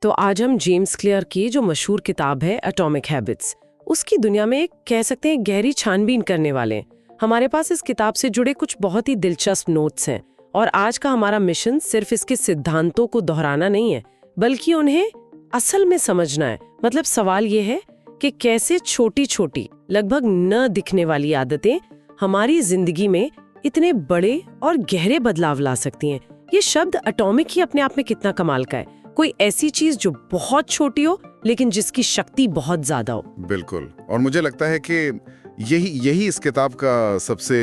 तो आज हम जेम्स क्लियर की जो मशहूर किताब है एटॉमिक हैबिट्स, उसकी दुनिया में एक कह सकते हैं गहरी छानबीन करने वाले हैं। हमारे पास इस किताब से जुड़े कुछ बहुत ही दिलचस्प नोट्स हैं और आज का हमारा मिशन सिर्फ इसके सिद्धांतों को दोहराना नहीं है, बल्कि उन्हें असल में समझना है। मतलब सवाल ये है कि कैसे छोटी छोटी लगभग न दिखने वाली आदतें हमारी जिंदगी में इतने बड़े और गहरे बदलाव ला सकती हैं। ये शब्द एटॉमिक ही अपने आप में कितना कमाल का है, कोई ऐसी चीज जो बहुत छोटी हो लेकिन जिसकी शक्ति बहुत ज्यादा हो। बिल्कुल, और मुझे लगता है कि यही इस किताब का सबसे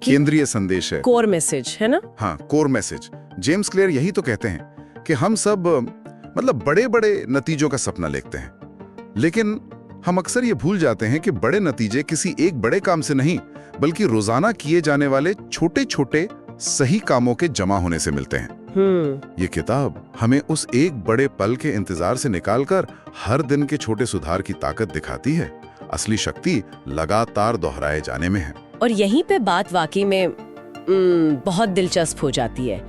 केंद्रीय संदेश है, कोर मैसेज है ना। हाँ, कोर मैसेज। जेम्स क्लियर यही तो कहते हैं कि हम सब मतलब बड़े बड़े नतीजों का सपना देखते हैं, लेकिन हम अक्सर ये भूल जाते हैं कि बड़े नतीजे किसी एक बड़े काम से नहीं, बल्कि रोजाना किए जाने वाले छोटे छोटे सही कामों के जमा होने से मिलते हैं। ये किताब हमें उस एक बड़े पल के इंतजार से निकालकर हर दिन के छोटे सुधार की ताकत दिखाती है। असली शक्ति लगातार दोहराए जाने में है। और यहीं पे बात वाकई में बहुत दिलचस्प हो जाती है।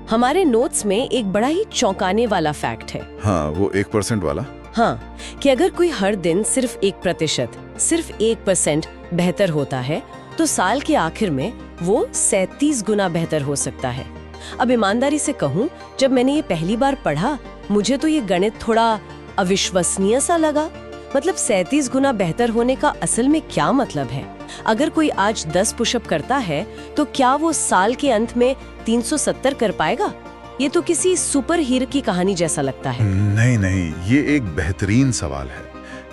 हमारे नोट्स में एक बड़ा ही चौंकाने वाला फैक्ट है। हाँ, वो 1% वाला। हाँ, कि अगर कोई हर दिन सिर्फ 1%, सिर्फ 1% बेहतर होता है, तो साल के आखिर में वो 37 गुना बेहतर हो सकता है। अब ईमानदारी से कहूँ, जब मैंने ये पहली बार पढ़ा, मुझे तो ये गणित थोड़ा अविश्वसनीय सा लगा। मतलब 37 गुना बेहतर होने का असल में क्या मतलब है? अगर कोई आज 10 पुशअप करता है, तो क्या वो साल के अंत में 370 कर पाएगा? ये तो किसी सुपर हीरो की कहानी जैसा लगता है। नहीं, ये एक बेहतरीन सवाल है,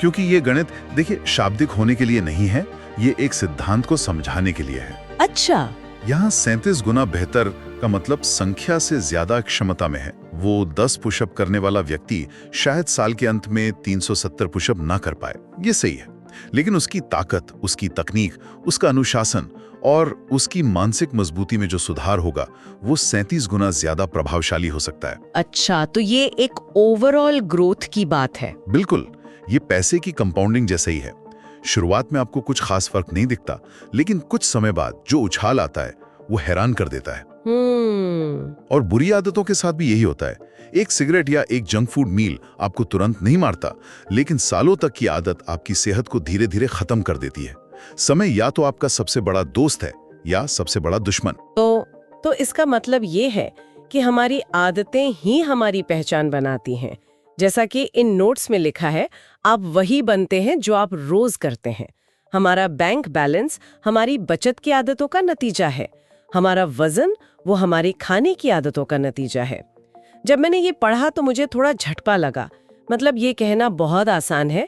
क्योंकि ये गणित देखिए शाब्दिक होने के लिए नहीं है, ये एक सिद्धांत को समझाने के लिए है। अच्छा, यहाँ 37 गुना बेहतर का मतलब संख्या से ज्यादा क्षमता में है। वो 10 पुशअप करने वाला व्यक्ति शायद साल के अंत में 370 पुशअप ना कर पाए, ये सही है, लेकिन उसकी ताकत, उसकी तकनीक, उसका अनुशासन और उसकी मानसिक मजबूती में जो सुधार होगा, वो 37 गुना ज्यादा प्रभावशाली हो सकता है। अच्छा, तो ये एक ओवरऑल ग्रोथ की बात है। बिल्कुल, ये पैसे की कंपाउंडिंग जैसे ही है। शुरुआत में आपको कुछ खास फर्क नहीं दिखता, लेकिन कुछ समय बाद जो उछाल आता है वो हैरान कर देता है। और बुरी आदतों के साथ भी यही होता है। एक सिगरेट या एक जंक फूड मील आपको तुरंत नहीं मारता, लेकिन सालों तक की आदत आपकी सेहत को धीरे धीरे खत्म कर देती है। समय या तो आपका सबसे बड़ा दोस्त है या सबसे बड़ा दुश्मन। तो इसका मतलब ये है कि हमारी आदतें ही हमारी पहचान बनाती हैं। जैसा कि इन नोट्स में लिखा है, आप वही बनते हैं जो आप रोज करते हैं। हमारा बैंक बैलेंस हमारी बचत की आदतों का नतीजा है। हमारा वजन वो हमारी खाने की आदतों का नतीजा है। जब मैंने ये पढ़ा तो मुझे थोड़ा झटपा लगा। मतलब ये कहना बहुत आसान है,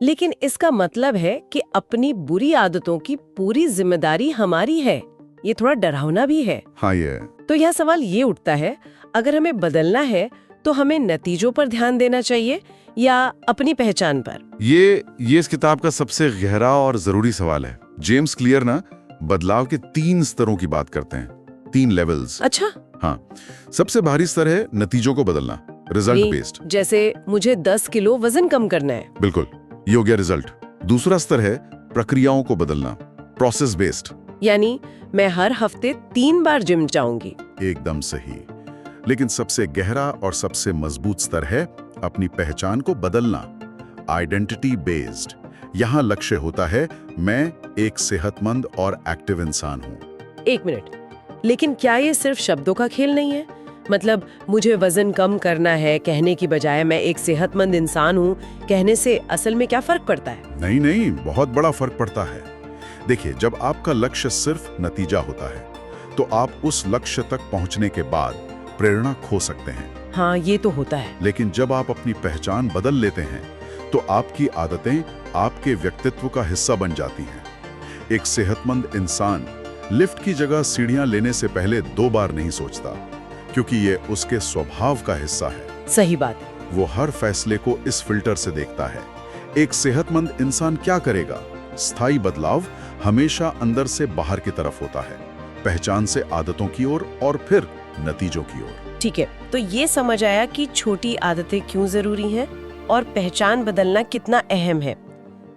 लेकिन इसका मतलब है कि अपनी बुरी आदतों की पूरी जिम्मेदारी हमारी है। ये थोड़ा डरावना भी है। हाँ, ये तो यह सवाल ये उठता है, अगर हमें बदलना है तो हमें नतीजों पर ध्यान देना चाहिए या अपनी पहचान पर? ये इस किताब का सबसे गहरा और जरूरी सवाल है। जेम्स क्लियर ना बदलाव के 3 स्तरों की बात करते हैं, 3 लेवल्स। अच्छा, हाँ, सबसे भारी स्तर है नतीजों को बदलना, रिजल्ट बेस्ड। जैसे मुझे 10 किलो वजन कम करना है। बिल्कुल, ये हो गया रिजल्ट। दूसरा स्तर है प्रक्रियाओं को बदलना, प्रोसेस बेस्ड। यानी मैं हर हफ्ते 3 बार जिम जाऊंगी। एकदम सही। लेकिन सबसे गहरा और सबसे मजबूत स्तर है अपनी पहचान को बदलना, आइडेंटिटी बेस्ड। यहाँ लक्ष्य होता है, मैं एक सेहतमंद और एक्टिव इंसान हूँ। 1 मिनट, लेकिन क्या ये सिर्फ शब्दों का खेल नहीं है? मतलब मुझे वजन कम करना है कहने की बजाय मैं एक सेहतमंद इंसान हूँ कहने से असल में क्या फर्क पड़ता है? नहीं, बहुत बड़ा फर्क पड़ता है। देखिए, जब आपका लक्ष्य सिर्फ नतीजा होता है, तो आप उस लक्ष्य तक पहुंचने के बाद प्रेरणा खो सकते हैं। हाँ, ये तो होता है। लेकिन जब आप अपनी पहचान बदल लेते हैं, तो आपकी आदतें आपके व्यक्तित्व का हिस्सा बन जाती हैं। एक सेहतमंद इंसान लिफ्ट की जगह सीढ़ियां लेने से पहले 2 बार नहीं सोचता, क्योंकि ये उसके स्वभाव का हिस्सा है। सही बात। वो हर फैसले को इस फिल्टर से देखता है। एक सेहतमंद इंसान क्या करेगा? स्थायी बदलाव हमेशा अंदर से बाहर की तरफ होता है, पहचान से आदतों की ओर और फिर नतीजों की ओर। ठीक है, तो ये समझ आया कि छोटी आदतें क्यों जरूरी हैं और पहचान बदलना कितना अहम है।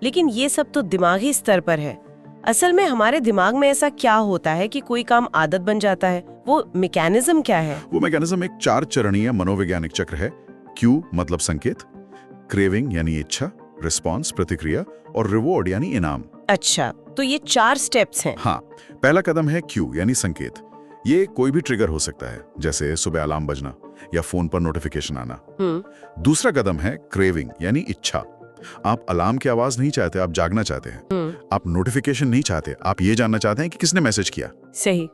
लेकिन ये सब तो दिमागी स्तर पर है। असल में हमारे दिमाग में ऐसा क्या होता है कि कोई काम आदत बन जाता है? वो मैकेनिज्म क्या है? वो मैकेनिज्म एक 4 चरणीय मनोवैज्ञानिक चक्र है। क्यू मतलब संकेत, क्रेविंग यानी इच्छा, रिस्पॉन्स प्रतिक्रिया और रिवॉर्ड यानी इनाम। अच्छा, तो ये 4 स्टेप्स हैं। हाँ, पहला कदम है क्यू यानी संकेत। ये कोई भी ट्रिगर हो सकता है, जैसे सुबह अलार्म बजना या फोन पर नोटिफिकेशन आना। दूसरा कदम है क्रेविंग यानी इच्छा। आप अलार्म की आवाज नहीं चाहते, आप जागना चाहते हैं। आप नोटिफिकेशन नहीं चाहते, आप ये जानना चाहते हैं कि किसने मैसेज किया। सही।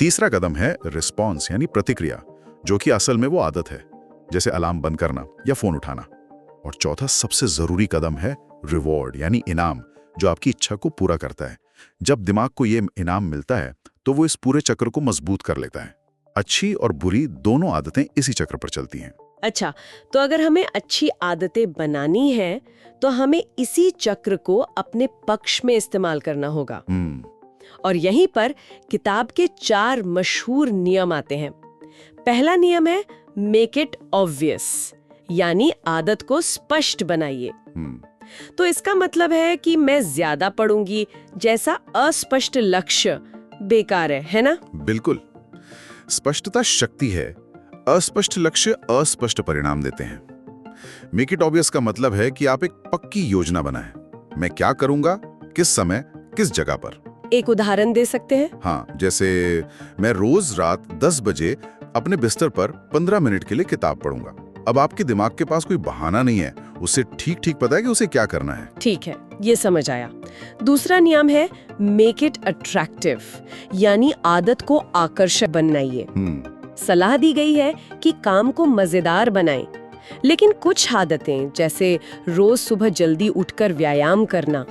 तीसरा कदम है रिस्पॉन्स यानी प्रतिक्रिया, जो कि असल में वो आदत है, जैसे अलार्म बंद करना या फोन उठाना। और चौथा सबसे जरूरी कदम है रिवॉर्ड यानी इनाम, जो आपकी इच्छा को पूरा करता है। जब दिमाग को ये इनाम मिलता है तो वो इस पूरे चक्र को मजबूत कर लेता है। अच्छी और बुरी दोनों आदतें इसी चक्र पर चलती हैं। अच्छा, तो अगर हमें अच्छी आदतें बनानी है तो हमें इसी चक्र को अपने पक्ष में इस्तेमाल करना होगा। और यहीं पर किताब के 4 मशहूर नियम आते हैं। पहला नियम है मेक इट ऑब्वियस, यानी आदत को स्पष्ट बनाइए। तो इसका मतलब है कि मैं ज्यादा पढ़ूंगी जैसा अस्पष्ट लक्ष्य बेकार है ना? बिल्कुल। स्पष्टता शक्ति है, अस्पष्ट लक्ष्य अस्पष्ट परिणाम देते हैं। मेक इट ऑब्वियस का मतलब है कि आप एक पक्की योजना बनाएं। मैं क्या करूंगा, किस समय, किस जगह पर। एक उदाहरण दे सकते हैं? हाँ, जैसे मैं रोज रात 10 बजे अपने बिस्तर पर 15 मिनट के लिए किताब पढ़ूंगा। अब आपके दिमाग के पास कोई बहाना नहीं है, उसे ठीक ठीक पता है कि उसे क्या करना है। ठीक है, ये समझ आया। दूसरा नियम है मेक इट अट्रैक्टिव, यानी आदत को आकर्षक बनाइए। सलाह दी गई है कि काम को मजेदार बनाएं, लेकिन कुछ आदतें जैसे रोज सुबह जल्दी उठकर व्यायाम करना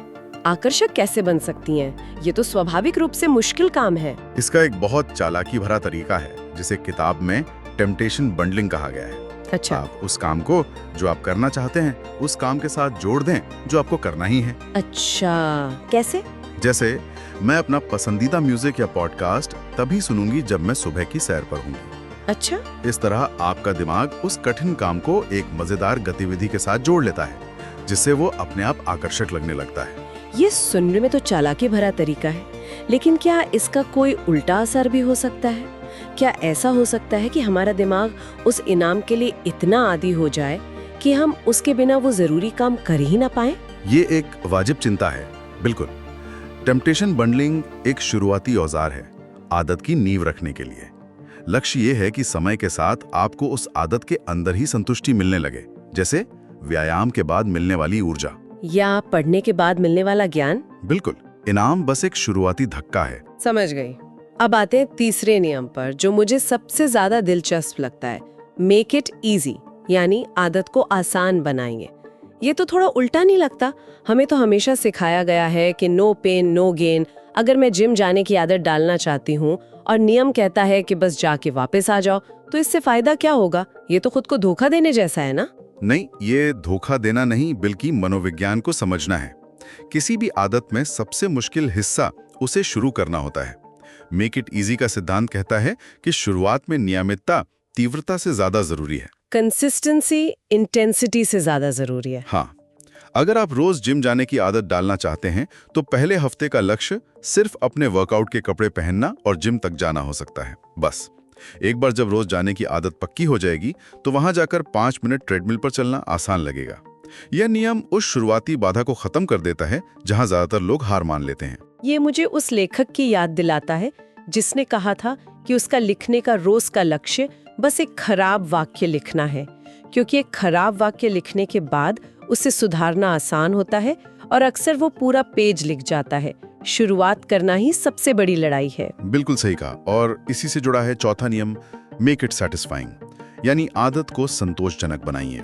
आकर्षक कैसे बन सकती हैं? ये तो स्वाभाविक रूप से मुश्किल काम है। इसका एक बहुत चालाकी भरा तरीका है, जिसे किताब में टेम्पटेशन बंडलिंग कहा गया है। अच्छा। आप उस काम को जो आप करना चाहते हैं उस काम के साथ जोड़ दें जो आपको करना ही है। अच्छा, कैसे? जैसे मैं अपना पसंदीदा म्यूजिक या पॉडकास्ट तभी सुनूंगी जब मैं सुबह की सैर पर हूंगी। अच्छा। इस तरह आपका दिमाग उस कठिन काम को एक मजेदार गतिविधि के साथ जोड़ लेता है, जिससे वो अपने आप आकर्षक लगने लगता है। ये सुनने में तो चालाकी भरा तरीका है, लेकिन क्या इसका कोई उल्टा असर भी हो सकता है? क्या ऐसा हो सकता है कि हमारा दिमाग उस इनाम के लिए इतना आदी हो जाए कि हम उसके बिना वो जरूरी काम कर ही ना पाएं? ये एक वाजिब चिंता है, बिल्कुल। टेम्पटेशन बंडलिंग एक शुरुआती औजार है आदत की नींव रखने के लिए। लक्ष्य ये है कि समय के साथ आपको उस आदत के अंदर ही संतुष्टि मिलने लगे, जैसे व्यायाम के बाद मिलने वाली ऊर्जा या पढ़ने के बाद मिलने वाला ज्ञान। बिल्कुल, इनाम बस एक शुरुआती धक्का है। समझ गई। अब आते हैं तीसरे नियम पर, जो मुझे सबसे ज्यादा दिलचस्प लगता है। मेक इट इजी, यानी आदत को आसान बनाएंगे। ये तो थोड़ा उल्टा नहीं लगता? हमें तो हमेशा सिखाया गया है कि नो पेन नो गेन। अगर मैं जिम जाने की आदत डालना चाहती हूँ और नियम कहता है कि बस जाके वापस आ जाओ, तो इससे फायदा क्या होगा? ये तो खुद को धोखा देने जैसा है ना? नहीं, ये धोखा देना नहीं, बल्कि मनोविज्ञान को समझना है। किसी भी आदत में सबसे मुश्किल हिस्सा उसे शुरू करना होता है। मेक इट इजी का सिद्धांत कहता है कि शुरुआत में नियमितता तीव्रता से ज्यादा जरूरी है। कंसिस्टेंसी इंटेंसिटी से ज्यादा जरूरी है। हाँ, अगर आप रोज जिम जाने की आदत डालना चाहते हैं तो पहले हफ्ते का लक्ष्य सिर्फ अपने वर्कआउट के कपड़े पहनना और जिम तक जाना हो सकता है, बस। एक बार जब रोज जाने की आदत पक्की हो जाएगी तो वहां जाकर 5 मिनट ट्रेडमिल पर चलना आसान लगेगा। यह नियम उस शुरुआती बाधा को खत्म कर देता है जहां ज्यादातर लोग हार मान लेते हैं। ये मुझे उस लेखक की याद दिलाता है जिसने कहा था कि उसका लिखने का रोज का लक्ष्य बस एक खराब वाक्य लिखना है, क्योंकि एक खराब वाक्य लिखने के बाद उसे सुधारना आसान होता है और अक्सर वो पूरा पेज लिख जाता है। शुरुआत करना ही सबसे बड़ी लड़ाई है। बिल्कुल सही कहा। और इसी से जुड़ा है चौथा नियम, मेक इट सैटिस्फाइंग, यानी आदत को संतोषजनक बनाइए।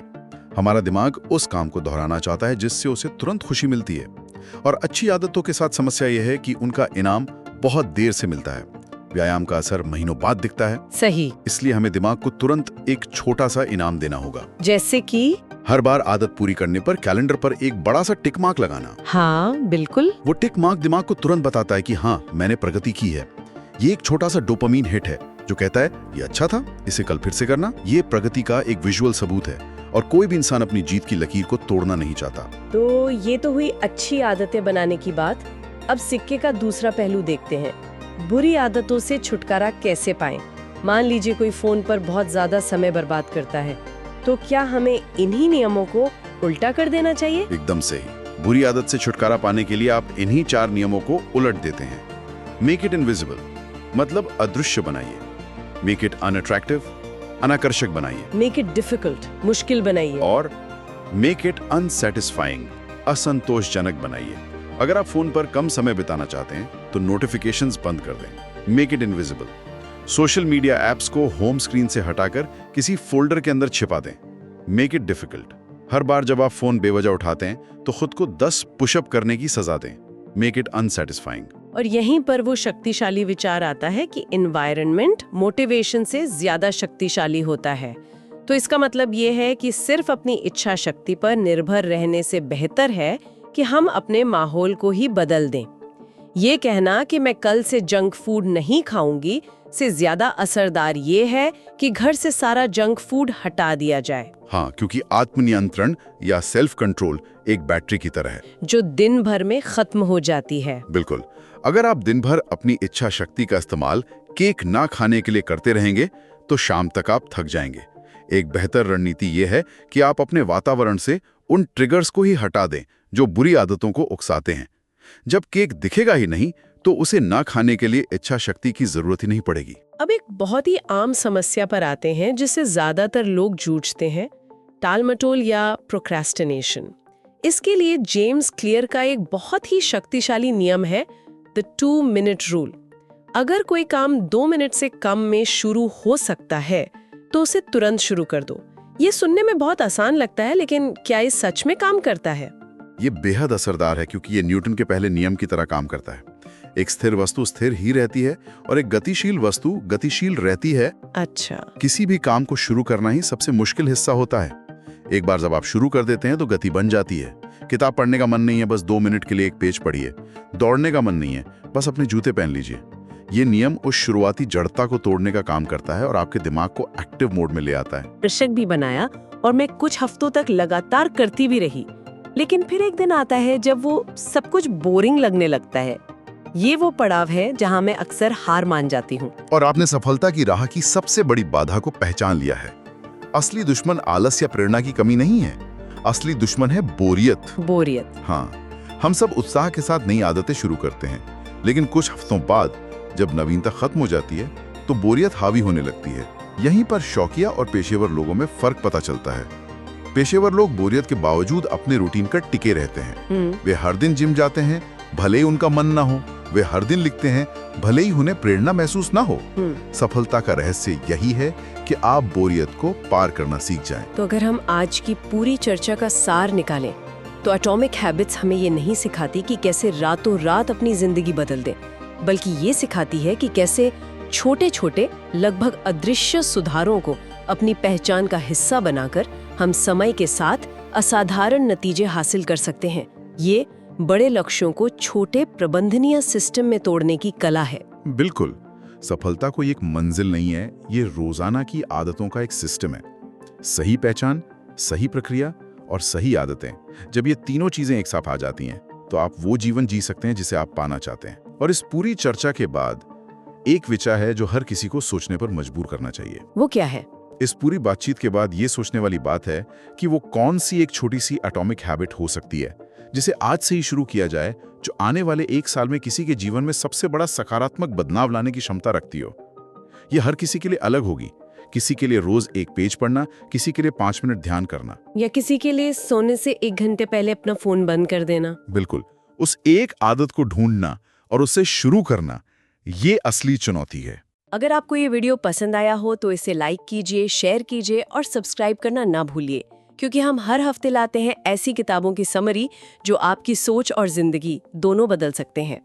हमारा दिमाग उस काम को दोहराना चाहता है जिससे उसे तुरंत खुशी मिलती है, और अच्छी आदतों के साथ समस्या यह है कि उनका इनाम बहुत देर से मिलता है। व्यायाम का असर महीनों बाद दिखता है। सही। इसलिए हमें दिमाग को तुरंत एक छोटा सा इनाम देना होगा, जैसे कि हर बार आदत पूरी करने पर कैलेंडर पर एक बड़ा सा टिक मार्क लगाना। हाँ बिल्कुल। वो टिक मार्क दिमाग को तुरंत बताता है कि हाँ, मैंने प्रगति की है। ये एक छोटा सा डोपामीन हिट है जो कहता है ये अच्छा था, इसे कल फिर से करना। ये प्रगति का एक विजुअल सबूत है, और कोई भी इंसान अपनी जीत की लकीर को तोड़ना नहीं चाहता। तो ये तो हुई अच्छी आदतें बनाने की बात। अब सिक्के का दूसरा पहलू देखते हैं, बुरी आदतों से छुटकारा कैसे पाएं। मान लीजिए कोई फोन पर बहुत ज्यादा समय बर्बाद करता है, तो क्या हमें इन्हीं नियमों को उल्टा कर देना चाहिए? एकदम सही। बुरी आदत से छुटकारा पाने के लिए आप इन्हीं 4 नियमों को उलट देते हैं। मेक इट इनविजिबल, मतलब अदृश्य बनाइए। मेक इट अनअट्रैक्टिव, अनाकर्षक बनाइए। मेक इट डिफिकल्ट, मुश्किल बनाइए। और मेक इट अनसैटिस्फाइंग, असंतोषजनक बनाइए। अगर आप फोन पर कम समय बिताना चाहते हैं तो नोटिफिकेशंस बंद कर दें। Make it invisible, social media apps को होम स्क्रीन से हटाकर किसी फोल्डर के अंदर छिपा दें। मेक इट डिफिकल्ट, हर बार जब आप फोन बेवजह उठाते हैं तो खुद को 10 पुशअप करने की सजा दें। Make it unsatisfying. और यहीं पर वो शक्तिशाली विचार आता है कि एनवायरनमेंट मोटिवेशन से ज्यादा शक्तिशाली होता है। तो इसका मतलब ये है कि सिर्फ अपनी इच्छा शक्ति पर निर्भर रहने से बेहतर है कि हम अपने माहौल को ही बदल दें। ये कहना कि मैं कल से जंक फूड नहीं खाऊंगी से ज्यादा असरदार ये है कि घर से सारा जंक फूड हटा दिया जाए। हाँ, क्योंकि आत्मनियंत्रण या सेल्फ कंट्रोल एक बैटरी की तरह है जो दिन भर में खत्म हो जाती है। बिल्कुल। अगर आप दिन भर अपनी इच्छा शक्ति का इस्तेमाल केक ना खाने के लिए करते रहेंगे तो शाम तक आप थक जाएंगे। एक बेहतर रणनीति ये है कि आप अपने वातावरण से उन ट्रिगर्स को ही हटा दें जो बुरी आदतों को उकसाते हैं। जब केक दिखेगा ही नहीं तो उसे ना खाने के लिए इच्छा शक्ति की जरूरत ही नहीं पड़ेगी। अब एक बहुत ही आम समस्या पर आते हैं जिससे ज्यादातर लोग जूझते हैं, टालमटोल या प्रोक्रेस्टिनेशन। इसके लिए जेम्स क्लियर का एक बहुत ही शक्तिशाली नियम है, द 2 मिनट रूल। अगर कोई काम 2 मिनट से कम में शुरू हो सकता है तो उसे तुरंत शुरू कर दो। ये सुनने में बहुत आसान लगता है, लेकिन क्या ये सच में काम करता है? ये बेहद असरदार है क्योंकि ये न्यूटन के पहले नियम की तरह काम करता है। एक स्थिर वस्तु स्थिर ही रहती है और एक गतिशील वस्तु गतिशील रहती है। अच्छा। किसी भी काम को शुरू करना ही सबसे मुश्किल हिस्सा होता है। एक बार जब आप शुरू कर देते हैं तो गति बन जाती है। किताब पढ़ने का मन नहीं है, बस 2 मिनट के लिए एक पेज पढ़िए। दौड़ने का मन नहीं है, बस अपने जूते पहन लीजिए। ये नियम उस शुरुआती जड़ता को तोड़ने का काम करता है और आपके दिमाग को एक्टिव मोड में ले आता है। दर्शक भी बनाया और मैं कुछ हफ्तों तक लगातार करती भी रही, लेकिन फिर एक दिन आता है जब वो सब कुछ बोरिंग लगने लगता है। ये वो पड़ाव है जहां मैं अक्सर हार मान जाती हूँ। और आपने सफलता की राह की सबसे बड़ी बाधा को पहचान लिया है। असली दुश्मन आलस या प्रेरणा की कमी नहीं है, असली दुश्मन है बोरियत। बोरियत। हाँ, हम सब उत्साह के साथ नई आदतें शुरू करते हैं, लेकिन कुछ हफ्तों बाद जब नवीनता खत्म हो जाती है तो बोरियत हावी होने लगती है। यहीं पर शौकिया और पेशेवर लोगों में फर्क पता चलता है। पेशेवर लोग बोरियत के बावजूद अपने रूटीन पर टिके रहते हैं। वे हर दिन जिम जाते हैं, भले ही उनका मन ना हो। वे हर दिन लिखते हैं, भले ही उन्हें प्रेरणा महसूस ना हो। सफलता का रहस्य यही है कि आप बोरियत को पार करना सीख जाएं। तो अगर हम आज की पूरी चर्चा का सार निकालें तो एटॉमिक हैबिट्स हमें ये नहीं सिखाती कि कैसे रातों रात अपनी जिंदगी बदल दें, बल्कि ये सिखाती है कि कैसे छोटे छोटे लगभग अदृश्य सुधारों को अपनी पहचान का हिस्सा बनाकर हम समय के साथ असाधारण नतीजे हासिल कर सकते हैं। ये बड़े लक्ष्यों को छोटे प्रबंधनीय सिस्टम में तोड़ने की कला है। बिल्कुल, सफलता कोई एक मंजिल नहीं है, ये रोजाना की आदतों का एक सिस्टम है। सही पहचान, सही प्रक्रिया और सही आदतें, जब ये तीनों चीजें एक साथ आ जाती हैं तो आप वो जीवन जी सकते हैं जिसे आप पाना चाहते हैं। और इस पूरी चर्चा के बाद एक विचार है जो हर किसी को सोचने पर मजबूर करना चाहिए। वो क्या है? इस पूरी बातचीत के बाद ये सोचने वाली बात है कि वो कौन सी एक छोटी सी एटॉमिक हैबिट हो सकती है जिसे आज से ही शुरू किया जाए, जो आने वाले 1 साल में किसी के जीवन में सबसे बड़ा सकारात्मक बदलाव लाने की क्षमता रखती हो। ये हर किसी के लिए अलग होगी। किसी के लिए रोज 1 पेज पढ़ना, किसी के लिए 5 मिनट ध्यान करना, या किसी के लिए सोने से 1 घंटे पहले अपना फोन बंद कर देना। बिल्कुल, उस एक आदत को ढूंढना और उससे शुरू करना, ये असली चुनौती है। अगर आपको ये वीडियो पसंद आया हो तो इसे लाइक कीजिए, शेयर कीजिए और सब्सक्राइब करना ना भूलिए, क्योंकि हम हर हफ्ते लाते हैं ऐसी किताबों की समरी जो आपकी सोच और जिंदगी दोनों बदल सकते हैं।